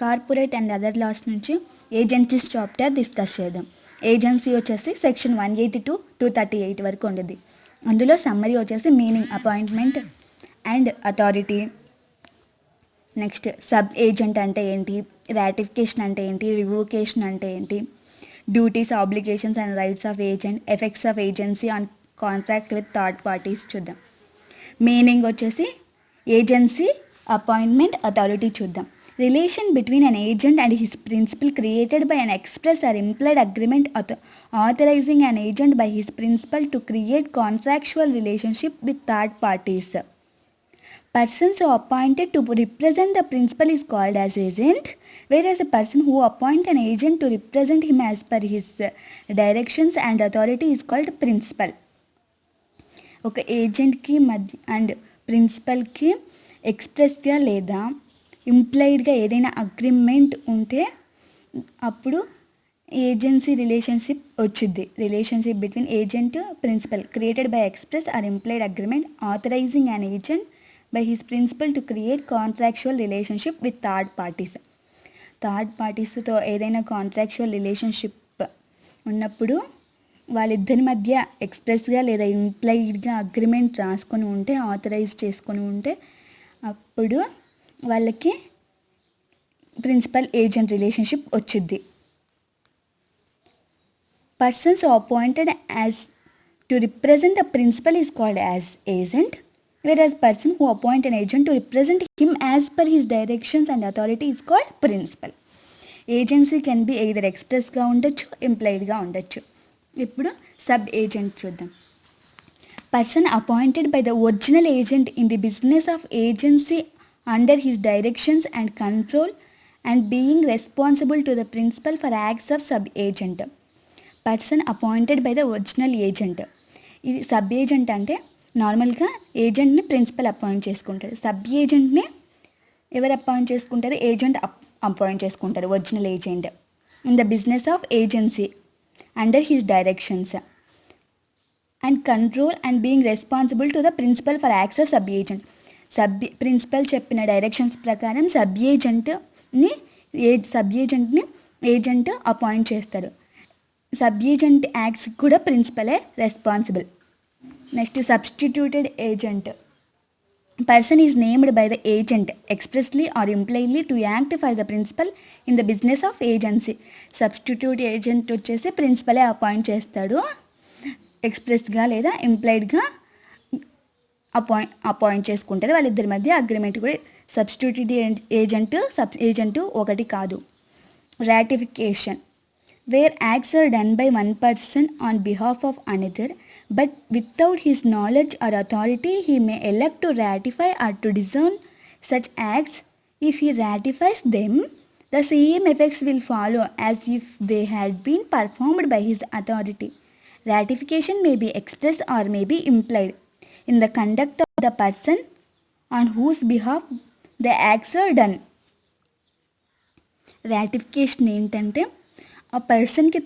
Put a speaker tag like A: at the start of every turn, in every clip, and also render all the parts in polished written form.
A: Corporate and other laws నుంచి agencies chapter discuss చేద్దాం. Agency వచ్చేసి సెక్షన్ 182 238 వరకు ఉండేది. అందులో సమ్మరీ వచ్చేసి meaning, appointment and authority, next sub agent అంటే ఏంటి, రాటిఫికేషన్ అంటే ఏంటి, రివోకేషన్ అంటే ఏంటి, duties, obligations and rights of agent, effects of agency on contract with third parties చూద్దాం. మీనింగ్ వచ్చేసి ఏజెన్సీ, అపాయింట్మెంట్, అథారిటీ చూద్దాం. Relation between an agent and his principal created by an express or implied agreement authorizing an agent by his principal to create contractual relationship with third parties. Persons who appointed to represent the principal is called as agent, whereas a person who appoint an agent to represent him as per his directions and authority is called principal. ఒక ఏజెంట్కి మధ్య and ప్రిన్సిపల్కి ఎక్స్ప్రెస్గా లేదా ఇంప్లైడ్గా ఏదైనా agreement ఉంటే అప్పుడు agency relationship వచ్చింది. Relationship between agent principal created by express or implied agreement authorizing an agent by his principal to create contractual relationship with third parties. థర్డ్ పార్టీస్తో ఏదైనా కాంట్రాక్చువల్ రిలేషన్షిప్ ఉన్నప్పుడు వాళ్ళిద్దరి మధ్య ఎక్స్ప్రెస్గా లేదా ఇంప్లైడ్గా అగ్రిమెంట్ రాసుకొని ఉంటే, ఆథరైజ్ చేసుకొని ఉంటే అప్పుడు వాళ్ళకి ప్రిన్సిపల్ ఏజెంట్ రిలేషన్షిప్ వచ్చింది. Persons who appointed as to represent the principal is called as agent, whereas person who appoint an agent to represent him as per his directions and authority is called principal. Agency can be either expressగా ఉండొచ్చు, ఇంప్లైడ్గా ఉండొచ్చు. ఇప్పుడు sub agent చూద్దాం. Person appointed by the original agent in the business of agency under his directions and control and being responsible to the principal for acts of sub agent. Person appointed by the original agent. ఇది sub agent అంటే నార్మల్గా ఏజెంట్ని principal appoint చేసుకుంటారు. Sub ఏజెంట్ని ఎవరు appoint చేసుకుంటారు? Agent appoint చేసుకుంటారు. Original agent in the business of agency under his directions and control and being responsible to the principal for acts of sub agent. Principal చెప్పిన directions ప్రకారం sub ఏజెంట్ని agent appoint చేస్తారు. Sub agent acts కూడా ప్రిన్సిపలే responsible. Next substituted agent. Person is named by the agent expressly or impliedly to act for the principal in the business of agency. Substitute agent వచ్చేసి ప్రిన్సిపలే appoint చేస్తాడు, ఎక్స్ప్రెస్గా లేదా ఇంప్లైడ్గా appoint చేసుకుంటారు. వాళ్ళిద్దరి మధ్య అగ్రిమెంట్ కూడా. సబ్స్టిట్యూటెడ్ ఏజెంట్ ఒకటి కాదు. Ratification where acts are done by one person on behalf of another, but without his knowledge or authority, he may elect to ratify or to disown such acts. If he ratifies them, the same effects will follow as if they had been performed by his authority. Ratification may be expressed or may be implied in the conduct of the person on whose behalf the acts are done. Ratification ఏంటంటే ఆ పర్సన్కి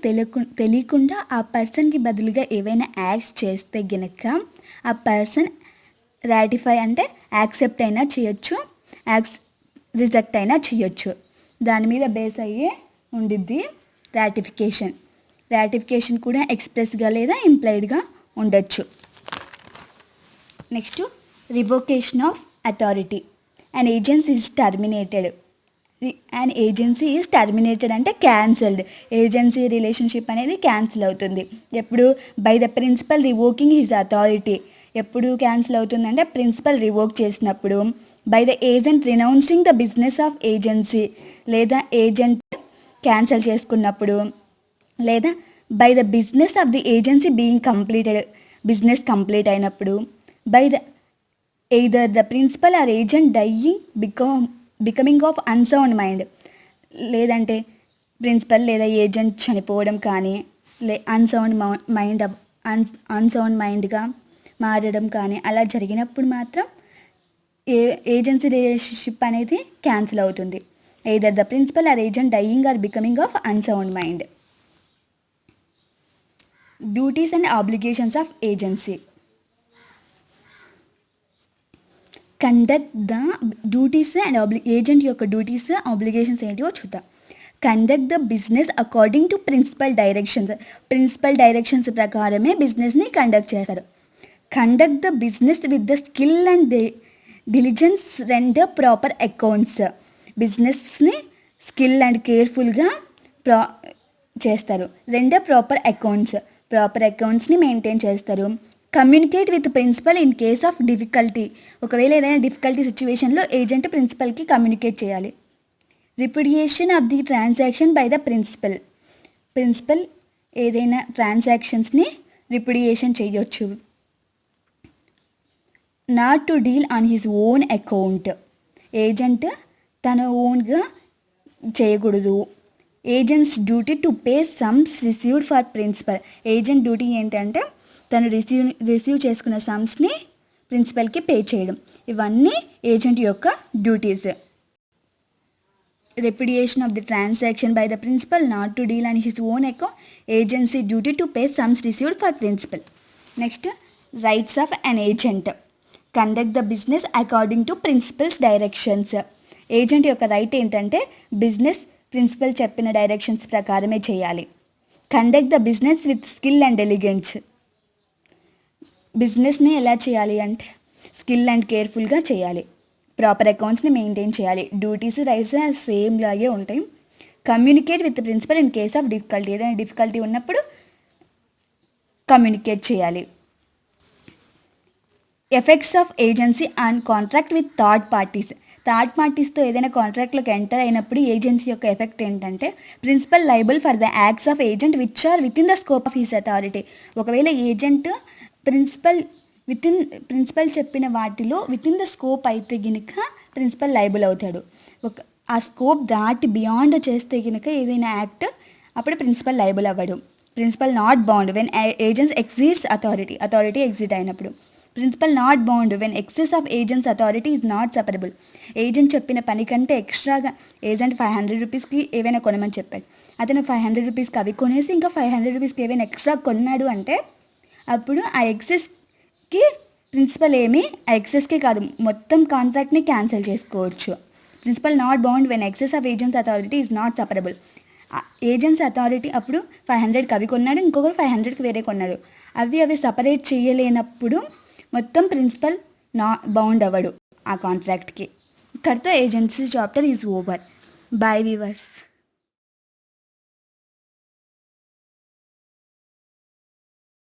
A: తెలియకుండా ఆ పర్సన్కి బదులుగా ఏవైనా acts చేస్తే గనక ఆ పర్సన్ రాటిఫై అంటే యాక్సెప్ట్ అయినా చేయొచ్చు, రిజెక్ట్ అయినా చేయొచ్చు. దాని మీద బేస్ అయ్యే ఉండిద్ది రాటిఫికేషన్. రాటిఫికేషన్ కూడా ఎక్స్ప్రెస్గా లేదా ఇంప్లైడ్గా ఉండొచ్చు. Next revocation of authority. An agency is terminated. And agency is terminated అంటే క్యాన్సిల్డ్. ఏజెన్సీ రిలేషన్షిప్ అనేది క్యాన్సిల్ అవుతుంది ఎప్పుడు? By the principal revoking his authority. ఎప్పుడు క్యాన్సిల్ అవుతుందంటే ప్రిన్సిపల్ రివోక్ చేసినప్పుడు. By the agent renouncing the business of agency, లేదా agent cancel చేసుకున్నప్పుడు, లేదా by the business of the agency being completed, business complete అయినప్పుడు, by the either the principal or agent dying becoming of unsound mind, లేదంటే principal లేదా agent చనిపోవడం కానీ, unsound మైండ్గా మారడం కానీ అలా జరిగినప్పుడు మాత్రం ఏజెన్సీ రిలేషన్షిప్ అనేది క్యాన్సిల్ అవుతుంది. Either the principal or agent dying or becoming of unsound mind. Duties and obligations of agency. Conduct the duties and agent యొక్క డ్యూటీస్ ఆబ్లిగేషన్స్ ఏంటివో చూద్దాం. Conduct the business according to principal directions ప్రకారమే బిజినెస్ని conduct చేస్తారు. Conduct the business with the skill and diligence, render proper accounts. బిజినెస్ని skill and కేర్ఫుల్గా చేస్తారు. Render proper అకౌంట్స్ని మెయింటైన్ చేస్తారు. Communicate with principal in case of difficulty. ఒకవేళ ఏదైనా డిఫికల్టీ సిచ్యువేషన్లో ఏజెంట్ ప్రిన్సిపల్కి కమ్యూనికేట్ చేయాలి. Repudiation of the transaction by the principal ఏదైనా ట్రాన్సాక్షన్స్ని రిపుడియేషన్ చేయొచ్చు. Not to deal on his own account. Agent తన ఓన్గా చేయకూడదు. Agent's duty to pay sums received for principal. Agent duty ఏంటంటే తను రిసీవ్ చేసుకున్న సమ్స్ని ప్రిన్సిపల్కి పే చేయడం. ఇవన్నీ ఏజెంట్ యొక్క duties. Repudiation of the transaction by the principal, not to deal on his own account, agency duty to pay sums received for principal. Next, rights of an agent. Conduct the business according to principal's directions. Agent యొక్క right ఏంటంటే business principal చెప్పిన directions ప్రకారమే చేయాలి. Conduct the business with skill and diligence. బిజినెస్ని ఎలా చేయాలి అంటే skill and కేర్ఫుల్గా చేయాలి. ప్రాపర్ అకౌంట్స్ని మెయింటైన్ చేయాలి. డ్యూటీస్ రైట్స్ సేమ్ లాగే ఉంటాయి. Communicate with principal in case of difficulty. ఏదైనా డిఫికల్టీ ఉన్నప్పుడు కమ్యూనికేట్ చేయాలి. Effects of agency and contract with third పార్టీస్తో ఏదైనా కాంట్రాక్ట్లోకి ఎంటర్ అయినప్పుడు ఏజెన్సీ యొక్క ఎఫెక్ట్ ఏంటంటే principal liable for the acts of agent which are within the scope of his authority. ఒకవేళ ఏజెంట్ ప్రిన్సిపల్ చెప్పిన వాటిలో విత్ ఇన్ ద స్కోప్ అయితే గినక ప్రిన్సిపల్ లైబుల్ అవుతాడు. ఆ స్కోప్ దాటి బియాండ్ చేస్తే గినక ఏదైనా యాక్ట్ అప్పుడు ప్రిన్సిపల్ లైబుల్ అవ్వడు. Principal not bound when agents exceeds authority exceed అయినప్పుడు. Principal not bound when excess of agents authority is not separable. Agent చెప్పిన పని కంటే ఎక్స్ట్రాగా ఏజెంట్ 500 రూపీస్కి ఏవైనా కొనమని చెప్పాడు. అతను 500 రూపీస్కి అవి కొనేసి ఇంకా 500 రూపీస్కి ఏవైనా ఎక్స్ట్రా కొన్నాడు అంటే అప్పుడు ఆ ఎక్సెస్కి ప్రిన్సిపల్ ఆ ఎక్సెస్కి కాదు మొత్తం కాంట్రాక్ట్ని క్యాన్సిల్ చేసుకోవచ్చు. Principal not bound when excess of agents authority is not separable. Agent's authority అప్పుడు 500కి అవి కొన్నాడు, ఇంకొకరు 500కి వేరే కొన్నాడు. అవి సపరేట్ చేయలేనప్పుడు మొత్తం ప్రిన్సిపల్ బౌండ్ అవ్వడు ఆ కాంట్రాక్ట్కి. ఇక్కడితో agency chapter is over. By viewers.